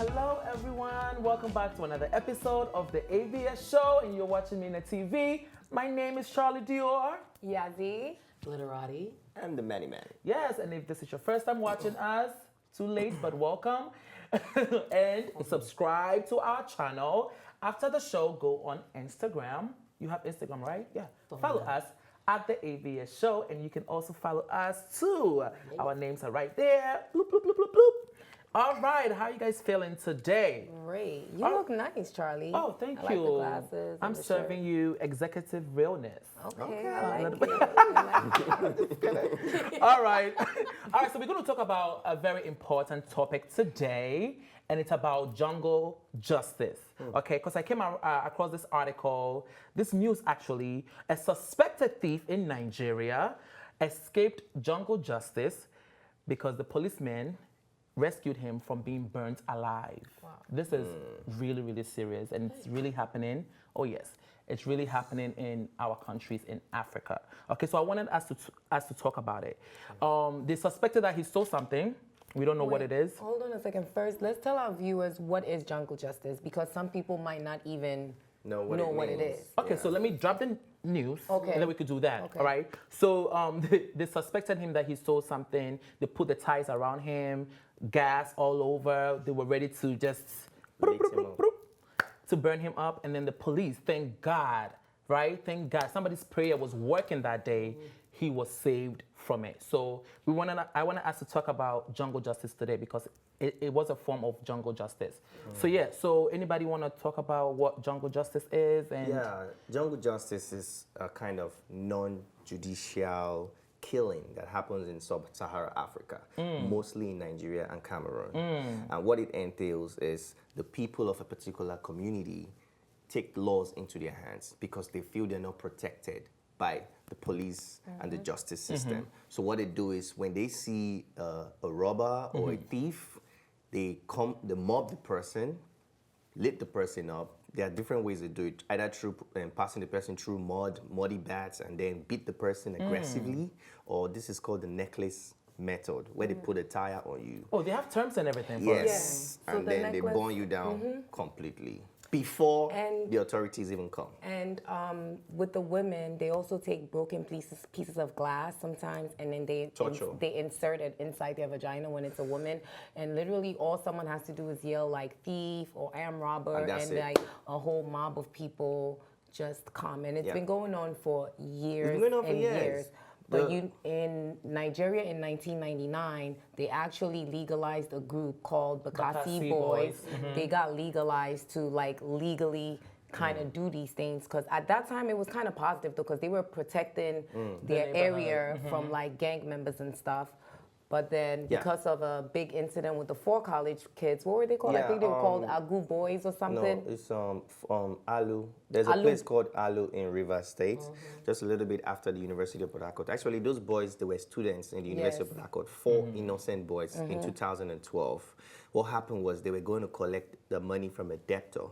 Hello, everyone. Welcome back to another episode of the AVS show, and you're watching MinaTV. My name is Charlie Dior. Yazzie. Glitterati. And the Manny Man. Yes, and if this is your first time watching us, too late, but welcome. And subscribe to our channel. After the show, go on Instagram. You have Instagram, right? Yeah. Follow us at the AVS show, and you can also follow us too. Our names are right there. Bloop, bloop, bloop, bloop, bloop. All right, how are you guys feeling today? Great. You look nice, Charlie. Oh, thank I you. like the glasses. I'm serving you executive realness. Okay, I like it. All right. All right, so we're going to talk about a very important topic today, and it's about jungle justice. Okay, because I came across this article, this news actually, a suspected thief in Nigeria escaped jungle justice because the policeman rescued him from being burnt alive. Wow. This is really, really serious, and it's really happening. Oh yes, it's really happening in our countries in Africa. Okay, so I wanted us to talk about it. They suspected that he stole something. We don't know what it is. Hold on a second. First, let's tell our viewers what is jungle justice, because some people might not even know what it is. Okay, so let me drop the news, Okay. and then we could do that, Okay. all right? So they suspected him that he stole something. They put the ties around him, gas all over. They were ready to just to burn him up. And then the police, thank God, right? Thank God, somebody's prayer was working that day. He was saved from it. So I wanted us to talk about jungle justice today because it was a form of jungle justice. So yeah, so anybody want to talk about what jungle justice is? And Yeah, jungle justice is a kind of non-judicial killing that happens in sub-Saharan Africa, mostly in Nigeria and Cameroon. And what it entails is the people of a particular community take laws into their hands because they feel they're not protected by the police and the justice system. So what they do is when they see a robber or a thief, they mob the person, lit the person up. There are different ways to do it, either through passing the person through muddy bats and then beat the person aggressively, or this is called the necklace method, where they put a tire on you. oh, they have terms and everything for it. Yes, Yeah. So and the then they necklace- burn you down completely before And- the authorities even come. And with the women, they also take broken pieces of glass sometimes, and then they insert it inside their vagina when it's a woman. And literally, all someone has to do is yell like thief or armed robber, And that's it. like a whole mob of people just come. And it's been going on for years going on for and years. years. But in Nigeria in 1999, they actually legalized a group called Bakassi Bakassi Boys. Boys. They got legalized to like legally kind of do these things, because at that time it was kind of positive though, because they were protecting their area from like gang members and stuff. But then because of a big incident with the 4 college kids, what were they called? I Yeah, think they were called Agu Boys or something. No, it's Alu. There's a place called Alu in Rivers State, just a little bit after the University of Port Harcourt. Actually, those boys, they were students in the University of Port Harcourt, 4 innocent boys in 2012. What happened was they were going to collect the money from a debtor,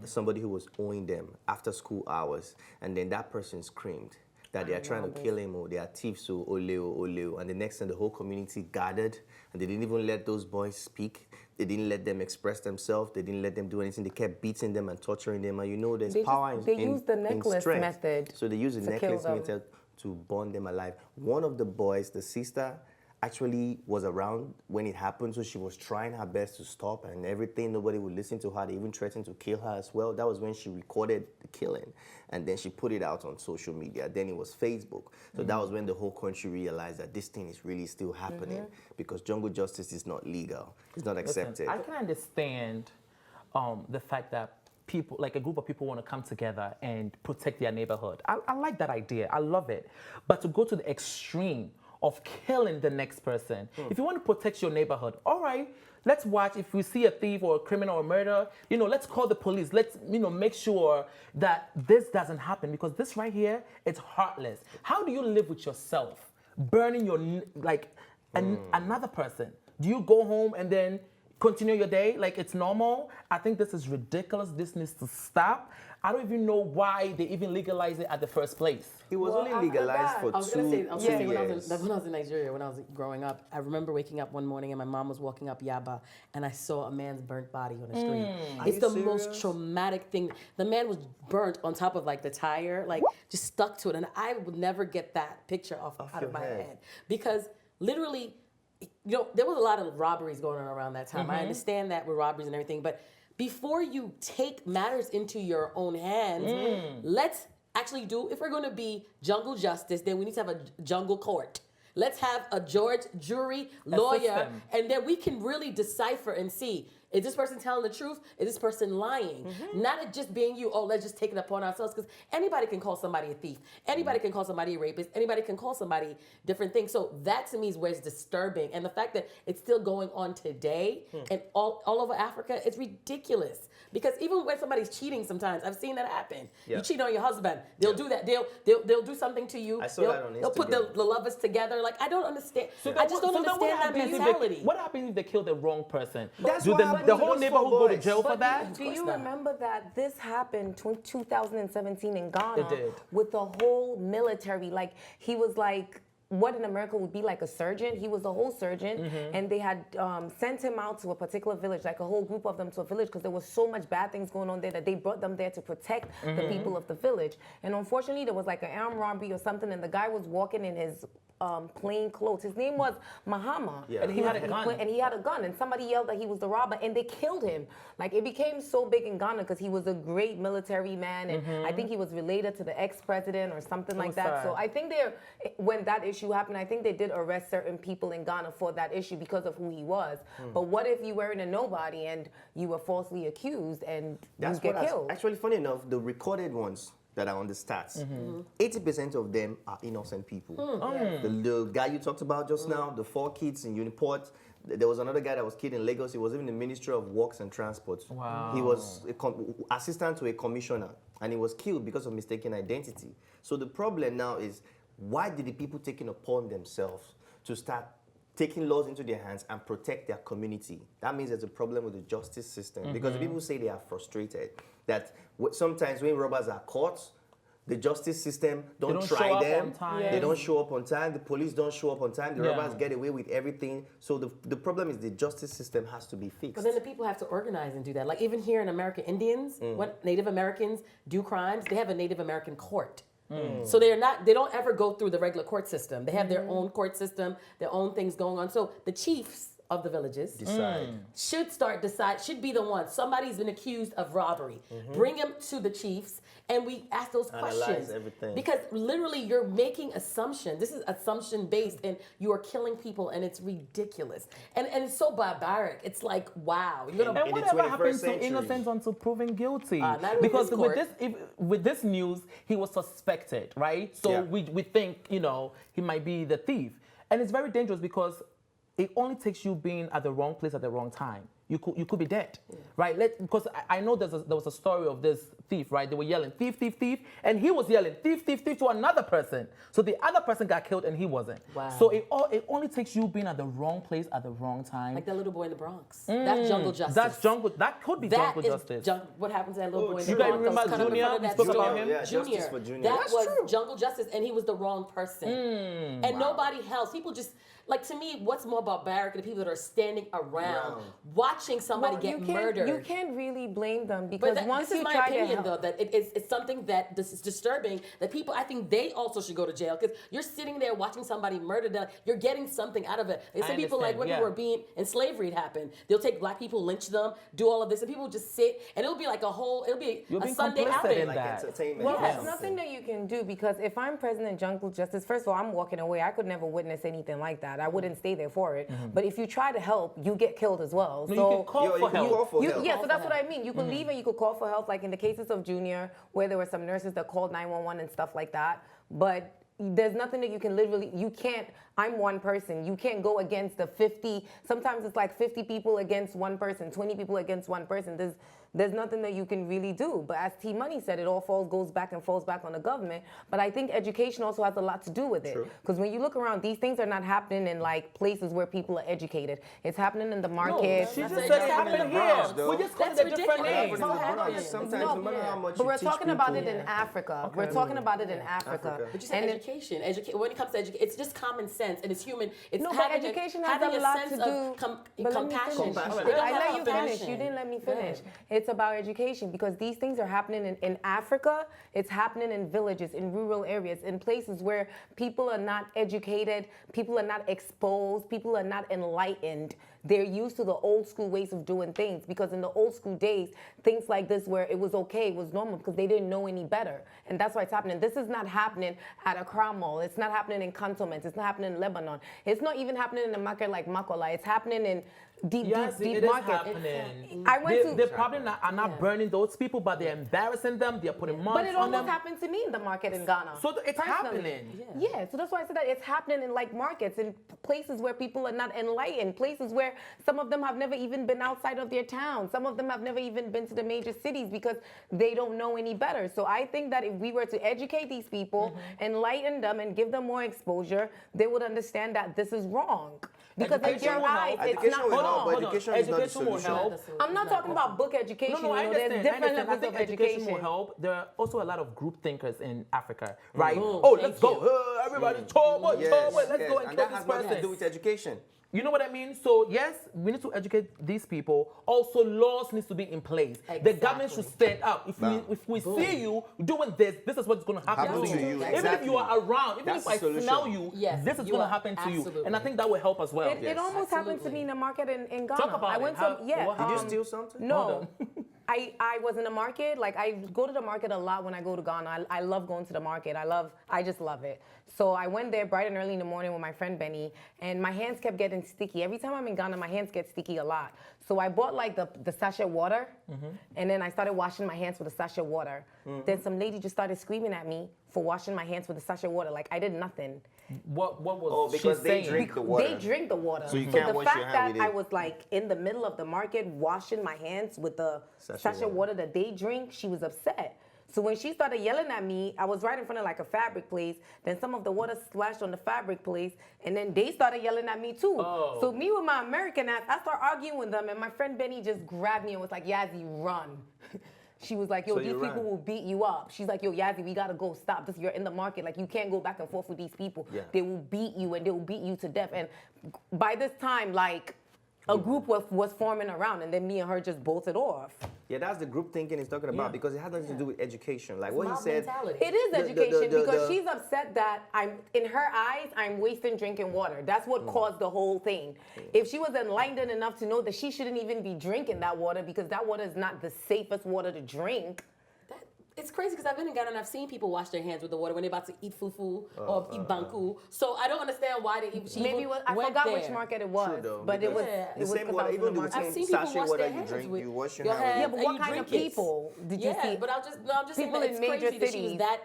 somebody who was owing them after school hours, and then that person screamed that they are trying to kill him, or they are thieves, so oleo. And the next thing, the whole community gathered, and they didn't even let those boys speak. They didn't let them express themselves. They didn't let them do anything. They kept beating them and torturing them. And you know, there's power They in used the in necklace strength. method So they used the to kill necklace them. method to burn them alive. One of the boys, the sister, actually was around when it happened, so she was trying her best to stop and everything. Nobody would listen to her. They even threatened to kill her as well. That was when she recorded the killing, and then she put it out on social media. Then it was Facebook. So that was when the whole country realized that this thing is really still happening because jungle justice is not legal. It's not accepted. I can understand the fact that people, like a group of people, want to come together and protect their neighborhood. I like that idea. I love it. But to go to the extreme of killing the next person, if you want to protect your neighborhood, all right, let's watch. If we see a thief or a criminal or murder, let's call the police. Let's, make sure that this doesn't happen, because this right here, it's heartless. How do you live with yourself? Burning your, another person. Do you go home and then continue your day like it's normal. I think this is ridiculous. This needs to stop. I don't even know why they even legalized it at the first place. It was only legalized for I was gonna say, two when years. I was in Nigeria, when I was growing up, I remember waking up one morning and my mom was walking up Yaba, and I saw a man's burnt body on the street. It's the most traumatic thing. The man was burnt on top of like the tire, like just stuck to it, and I would never get that picture out of my head because literally, there was a lot of robberies going on around that time. I understand that with robberies and everything, but before you take matters into your own hands, let's actually do, if we're going to be jungle justice, then we need to have a jungle court. Let's have a jury, lawyer, and then we can really decipher and see, is this person telling the truth? Is this person lying? Not it just being you, let's just take it upon ourselves, because anybody can call somebody a thief. Anybody can call somebody a rapist. Anybody can call somebody different things. So that to me is where it's disturbing. And the fact that it's still going on today and all over Africa, it's ridiculous. Because even when somebody's cheating sometimes, I've seen that happen. You cheat on your husband, they'll do that. They'll do something to you. I saw that on Instagram. They'll put the lovers together. Like, I don't understand. I just don't understand that mentality. What happens if they kill the wrong person? That's Do what happened the to whole those neighborhood four go to boys. jail for But that? do you remember that this happened 2017 in Ghana It did. with the whole military? Like, he was like what in America would be like a surgeon. He was a whole surgeon, and they had sent him out to a particular village, like a whole group of them to a village, because there was so much bad things going on there that they brought them there to protect the people of the village. And unfortunately, there was like an armed robbery or something, and the guy was walking in his plain clothes. His name was Mahama. And he had a gun. And he had a gun, and somebody yelled that he was the robber, and they killed him. Like, it became so big in Ghana because he was a great military man, and I think he was related to the ex-president or something like that. So I think when that issue happened, I think they did arrest certain people in Ghana for that issue because of who he was. But what if you weren't a nobody and you were falsely accused and you get killed? Actually, funny enough, the recorded ones that are on the stats, 80% of them are innocent people. The guy you talked about just now, the 4 kids in Uniport, there was another guy that was killed in Lagos. He was even in the Ministry of Works and Transport. Wow. He was assistant to a commissioner, and he was killed because of mistaken identity. So the problem now is, why did the people taking upon themselves to start taking laws into their hands and protect their community? That means there's a problem with the justice system, because the people say they are frustrated that sometimes when robbers are caught, the justice system don't try them. They don't show up on time. The police don't show up on time. The robbers get away with everything. So the problem is the justice system has to be fixed. But then the people have to organize and do that. Like, even here in America, Indians, when Native Americans do crimes, they have a Native American court. So they don't ever go through the regular court system. They have their own court system, their own things going on. So the chiefs of the villages should be the one. Somebody's been accused of robbery. Bring him to the chiefs, and we ask those questions. Everything. Because literally you're making assumptions. This is assumption based, and you are killing people, and it's ridiculous. And it's so barbaric. It's like, wow. And whatever happens to innocent until proven guilty? Because with this news, he was suspected, right? So we think, he might be the thief. And it's very dangerous because it only takes you being at the wrong place at the wrong time. You could be dead, right? Because I know there was a story of this thief, right? They were yelling, thief, thief, thief, and he was yelling, thief, thief, thief to another person. So the other person got killed and he wasn't. Wow. So it only takes you being at the wrong place at the wrong time. Like that little boy in the Bronx. That's jungle justice. That could be jungle justice. What happened to that little boy in the You Bronx? guys remember Junior? We spoke about him. Yeah, Justice for Junior. That was jungle justice, and he was the wrong person. And nobody else. People just, like, to me, what's more barbaric than the people that are standing around watching somebody get murdered? You can't really blame them, because once you try to help. This is my opinion, though, that it's something that this is disturbing, that people, I think they also should go to jail, because you're sitting there watching somebody murdered, you're getting something out of it. There's some people, like when people were being in slavery, it happened. They'll take black people, lynch them, do all of this, and people just sit, and it'll be like a Sunday outing. Like entertainment. Well, there's nothing that you can do, because if I'm President Jungle Justice, first of all, I'm walking away. I could never witness anything like that. I wouldn't stay there for it. But if you try to help, you get killed as well. No, so you can call for help. Yeah, so that's what I mean. You could leave and you could call for help, like in the cases of Junior, where there were some nurses that called 911 and stuff like that. But there's nothing that you can you can't I'm one person. You can't go against the 50. Sometimes it's like 50 people against one person, 20 people against one person. There's nothing that you can really do. But as T Money said, it all falls back on the government. But I think education also has a lot to do with it. Because when you look around, these things are not happening in like places where people are educated. It's happening in the market. She just said it happened here. We just called it a different name. Sometimes, no matter how much But we're you teach talking about it people- in Africa. We're talking about it in Africa. But you said education. When it comes to education, it's just common sense and it's human. It's No, but having education has having a lot sense to of do. But let me compassion. finish. They don't I have let you finish. compassion. You didn't let me finish. It's about education because these things are happening in Africa. It's happening in villages, in rural areas, in places where people are not educated, people are not exposed, people are not enlightened. They're used to the old school ways of doing things because in the old school days, things like this where it was okay, it was normal because they didn't know any better. And that's why it's happening. This is not happening at Accra Mall. It's not happening in cantonments. It's not happening in Lebanon. It's not even happening in a market like Makola. It's happening in deep It market. is happening. I went to... They probably are not burning those people, but they're embarrassing them. They're putting But marks it on them. almost happened to me in the market in Ghana. So it's personally. happening. Yeah, so that's why I said that it's happening in like markets, in places where people are not enlightened, places where some of them have never even been outside of their town. Some of them have never even been to the major cities because they don't know any better. So I think that if we were to educate these people, enlighten them and give them more exposure, they would understand that this is wrong. Because in Education their will eyes, help. it's Education not will wrong. help, but education is not the Education will solution. help. I'm not talking about book education. No, I you know, understand. there's different I levels think of education will help. There are also a lot of group thinkers in Africa, right? Let's go. Everybody, let's go and kill that this has nothing to do person. with education. You know what I mean? So yes, we need to educate these people. Also, laws needs to be in place. The government should stand up. If we see you doing this is what's going to happen to you. Even if exactly. you are around, even That's if I the solution. smell you, Yes, this is you going to are. happen to you. Absolutely. And I think that will help as well. It almost happened to me in the market in Ghana. Talk about I it. went How- to yeah. what Did you happened? steal something? No. I was in the market. Like I go to the market a lot when I go to Ghana. I love going to the market. I just love it. So I went there bright and early in the morning with my friend Benny, and my hands kept getting sticky. Every time I'm in Ghana, my hands get sticky a lot. So I bought like the sachet water, and then I started washing my hands with the sachet water. Then some lady just started screaming at me for washing my hands with the sachet water. Like I did nothing. What was because she they saying? drink the water. They drink the water. So you can't the wash fact your hand that with it. I was like in the middle of the market washing my hands with the sachet water that they drink, she was upset. So when she started yelling at me, I was right in front of like a fabric place. Then some of the water splashed on the fabric place, and then they started yelling at me too. Oh. So me with my American ass, I started arguing with them, and my friend Benny just grabbed me and was like, "Yazzie, run." She was like, yo, So these you people ran. will beat you up. She's like, yo, Yazzie, we gotta go. Stop this. You're in the market. Like, you can't go back and forth with these people. Yeah. They will beat you and they will beat you to death. And by this time, like, a group was forming around, and then me and her just bolted off. Yeah, that's the group thinking he's talking about because it has nothing to do with education. Like what he Mob said. mentality. It is education because the- she's upset that in her eyes, I'm wasting drinking water. That's what caused the whole thing. If she was enlightened enough to know that she shouldn't even be drinking that water because that water is not the safest water to drink. It's crazy because I've been in Ghana and I've seen people wash their hands with the water when they're about to eat fufu or eat banku. So I don't understand why they even. Maybe I went forgot there. which market it was, True, though, but it was because Yeah. it the was same 'cause water, I was in the even the market. I've same seen people sachet wash water their you hands drink, with you wash your your hand with. Yeah, but and what you kind of drink it. people did you see? But I'm just saying People that in it's major crazy that she was cities. that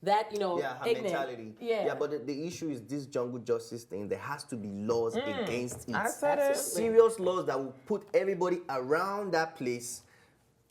Yeah, her ignorant. mentality. Yeah. But the issue is this jungle justice thing. There has to be laws against it. I said it. Serious laws that will put everybody around that place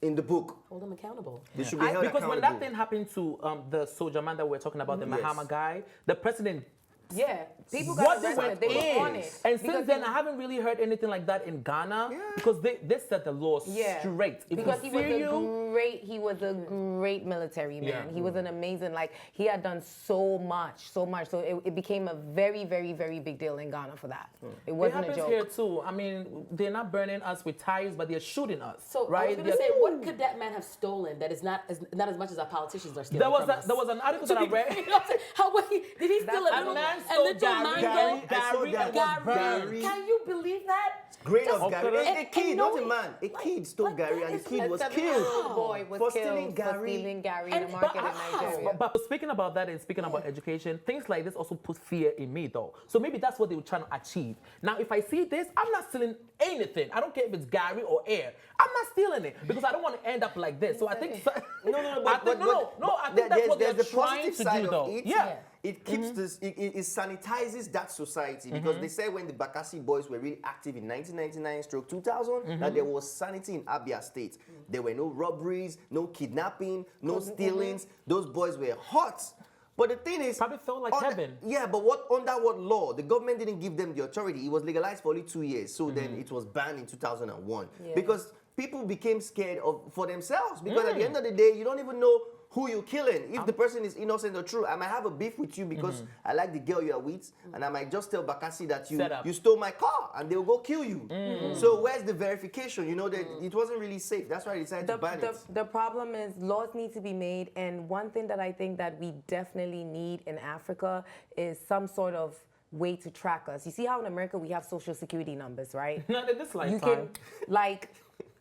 in the book. Hold them accountable. They should be held Because when accountable. that thing happened to the soldier man that we're talking about, the Yes. Mahama guy, the president. Yeah, people What got they arrested. They were on it. And Because since then, I haven't really heard anything like that in Ghana Yeah. because they set the law straight. If Because we he was see he was a great military man. Yeah. He was an amazing, like, he had done so much. So it became a very, very, very big deal in Ghana for that. It it wasn't a happens joke. here too. I mean, they're not burning us with tires, but they're shooting us. So right? I was gonna They're- say, what could that man have stolen that is not as much as our politicians are stealing There was from a, us? there was an article that I read. You know what I'm saying? How did he steal That's a little man a stole little Gary. mango? Gary, I saw Gary that. that was Gary. Gary. Can you believe that? Grain Just- of Gary. A and kid, not a knowing- man. A kid stole like, Gary, that and the is kid was A killed. 7-year-old boy was For killed stealing Gary. for stealing Gary in And- the market in but- Nigeria. But speaking about that and speaking about education, things like this also put fear in me though. So maybe that's what they were trying to achieve. Now, if I see this, I'm not stealing anything. I don't care if it's Gary or air. I'm not stealing it because I don't want to end up like this. So I think No, I think that's what they're there's the trying positive to side do of though. it. Yeah. it keeps this, it sanitizes that society because they said when the Bakassi boys were really active in 1999-2000 that there was sanity in Abia State. There were no robberies, no kidnapping, no stealings. Those boys were hot. But the thing is, Probably felt like heaven. Yeah, but under what law? The government didn't give them the authority. It was legalized for only 2 years. So then it was banned in 2001 because people became scared for themselves. Because at the end of the day, you don't even know who you're killing. If the person is innocent or true, I might have a beef with you because I like the girl you are with, and I might just tell Bakassi that you stole my car, and they'll go kill you. So where's the verification? You know that it wasn't really safe. That's why I decided to ban it. The problem is laws need to be made, and one thing that I think that we definitely need in Africa is some sort of way to track us. You see how in America we have social security numbers, right? Not in this lifetime. You can, like,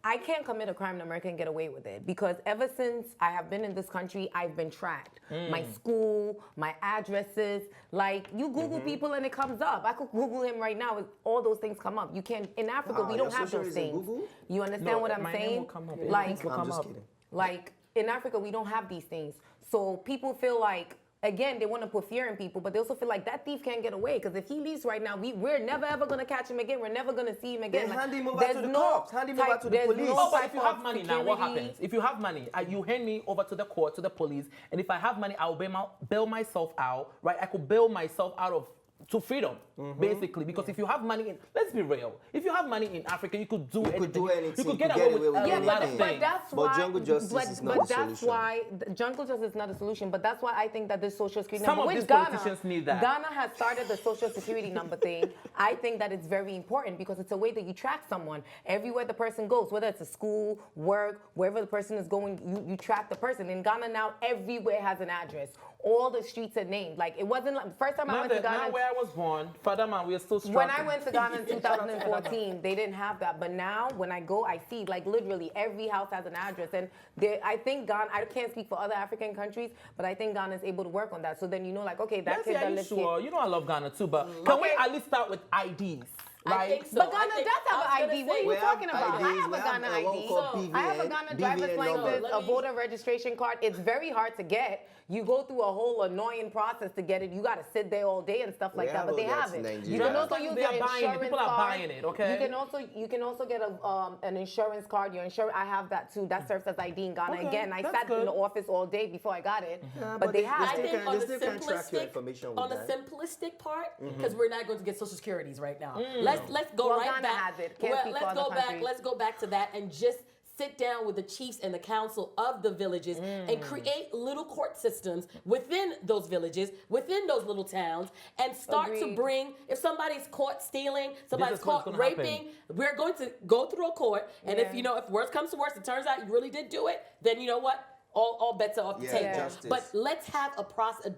I can't commit a crime in America and get away with it because ever since I have been in this country, I've been tracked. My school, my addresses, like you Google people and it comes up. I could Google him right now, all those things come up. You can't, in Africa, we don't have those things. You understand what I'm my name saying? will come up. Like, Will I'm come just up. kidding. like in Africa, we don't have these things. So people feel like, again, they want to put fear in people, but they also feel like that thief can't get away because if he leaves right now, we're never ever going to catch him again. We're never going to see him again. Then hand him over there's to the no cops. Hand him over type- to the there's police. no Oh, but type if you have of money now, what security. happens? If you have money, you hand me over to the court, to the police, and if I have money, I'll bail myself out, right? I could bail myself out of to freedom, basically. Because if you have money, let's be real, if you have money in Africa, you could do anything. could do anything. You could You get could away get with away with a lot of anything. But things. that's But why. jungle justice but, is not but the that's solution. why jungle justice is not a solution. But that's why I think that this social security Some number, of which these politicians need that. Ghana has started the social security number thing. I think that it's very important because it's a way that you track someone everywhere the person goes, whether it's a school, work, wherever the person is going. You track the person. In Ghana now, everywhere has an address. All the streets are named. Like it wasn't like first time I went to Ghana. Not where I was born, Father man, we are still struggling. When I went to Ghana in 2014, they didn't have that. But now, when I go, I see like literally every house has an address. And I think Ghana, I can't speak for other African countries, but I think Ghana is able to work on that. So then you know, like, okay, that kid Nancy, that are you lives sure? here. You know I love Ghana too, but can we Okay. at least start with IDs? I Right? think so. But Ghana I think- does I have was an gonna ID. What say- are you We have talking about? IDs, I have we a have Ghana one ID. called I have a BVN, Ghana driver's BVN license, number. a voter registration card. It's very hard to get. You go through a whole annoying process to get it. You got to sit there all day and stuff like We that. have But they all that have in it. Nigeria. You can also use They your are buying it. insurance People are card. buying it, okay? You can also get an insurance card. Your insurance. I have that too. That serves as ID in Ghana. Okay, Again, I that's sat in good. the office all day before I got it. Yeah, but they they have I still it. think can't- on they the still can't track your simplistic, information with on the that. simplistic part, because we're not going to get social securities right now. Let's go Well, right Ghana back. has it. Can't speak for let's other go back. countries. Let's go back to that and just sit down with the chiefs and the council of the villages and create little court systems within those villages, within those little towns, and start to Agreed. bring, if somebody's caught stealing, somebody's is what's caught gonna happen. raping, we're going to go through a court, and if Yeah. if worse comes to worse, it turns out you really did do it, then you know what? All bets are off the Yeah, table. justice. But let's have a process,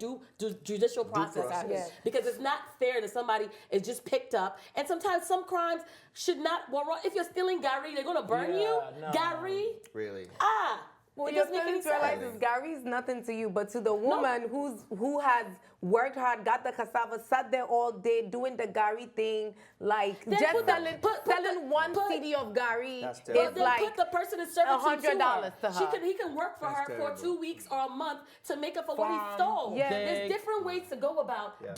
judicial process out here. process. Because it's not fair that somebody is just picked up. And sometimes some crimes should not, well, if you're stealing Gary, they're going to burn you. Yeah, no. Gary? Really? Well, it your doesn't make any parents realize sense. Gary's nothing to you, but to the woman who has worked hard, got the cassava, sat there all day doing the Gary thing, like Then just put the- selling put selling one put- CD of Gary That's is terrible. Well, then like put the person in servitude $100 to her. He can work for That's her terrible. for 2 weeks or a month to make up for what he Farm, stole. Yeah. There's dig. different ways to go about Yeah.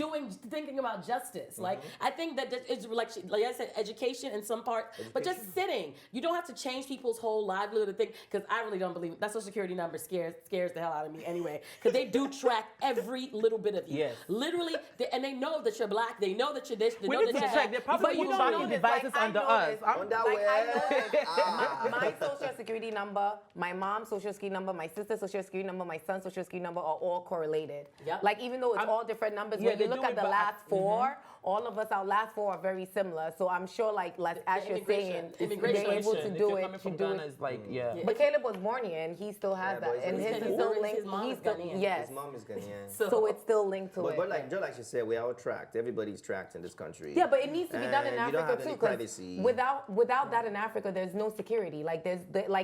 thinking about justice. Like I think that it's like I said, education in some part, but just sitting. You don't have to change people's whole livelihood and think. Because I really don't believe that social security number scares the hell out of me anyway. Because they do track every little bit of you. Yes. Literally, and they know that you're black. They know that you're this. They We know need that to you're check. that. They're probably But you putting don't back know in this, devices like, I under know us. this. I'm- Like I know this. Ah. My social security number, my mom's social security number, my sister's social security number, my son's social security number are all correlated. Yep. Like even though it's all different numbers, yeah, when they you look do at it, the but last four, all of us, our last four are very similar. So I'm sure, like as you're saying, immigration. they're able to If do you're it. coming To from do Ghana, it. it's like, yeah. But Caleb was born here, and he still has Yeah, but that, and he's his is Ghanaian. still His linked. mom He's is still Ghanaian. yes. His mom is Ghanaian. So it's still linked to But it. just like you said, we are all tracked. Everybody's tracked in this country. Yeah, but it needs to be done in And you don't Africa have any too, privacy. because without that in Africa, there's no security. Like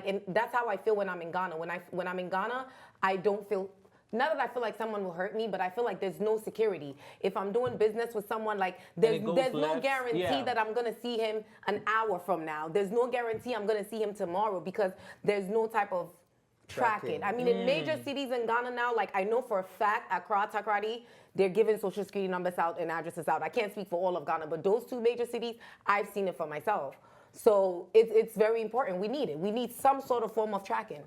and that's how I feel when I'm in Ghana. When I'm in Ghana, I don't feel. Not that I feel like someone will hurt me, but I feel like there's no security. If I'm doing business with someone, like there's goes no left, guarantee yeah. that I'm gonna see him an hour from now. There's no guarantee I'm gonna see him tomorrow because there's no type of tracking. I mean, in major cities in Ghana now, like I know for a fact, Accra, Takoradi, they're giving social security numbers out and addresses out. I can't speak for all of Ghana, but those 2 major cities, I've seen it for myself. So it's very important. We need it. We need some sort of form of tracking.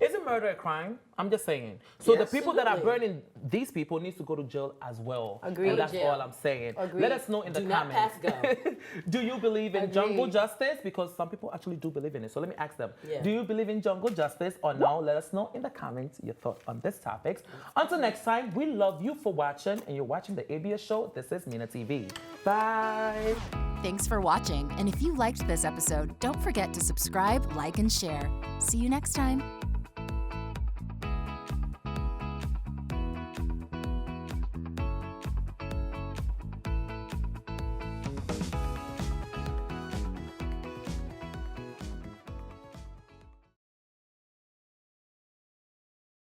Isn't murder a crime? I'm just saying. So Yes. the people that are Absolutely. burning these people needs to go to jail as well. Agreed. And that's Go to jail. all I'm saying. Agreed. Let us know in the Do not comments. pass go. Do you believe in Agreed. jungle justice? Because some people actually do believe in it. So let me ask them. Yeah. Do you believe in jungle justice or no? Let us know in the comments your thoughts on this topic. Until next time, we love you for watching, and you're watching the ABS show. This is MinaTV. Bye. Thanks for watching, and if you liked this episode, don't forget to subscribe, like, and share. See you next time.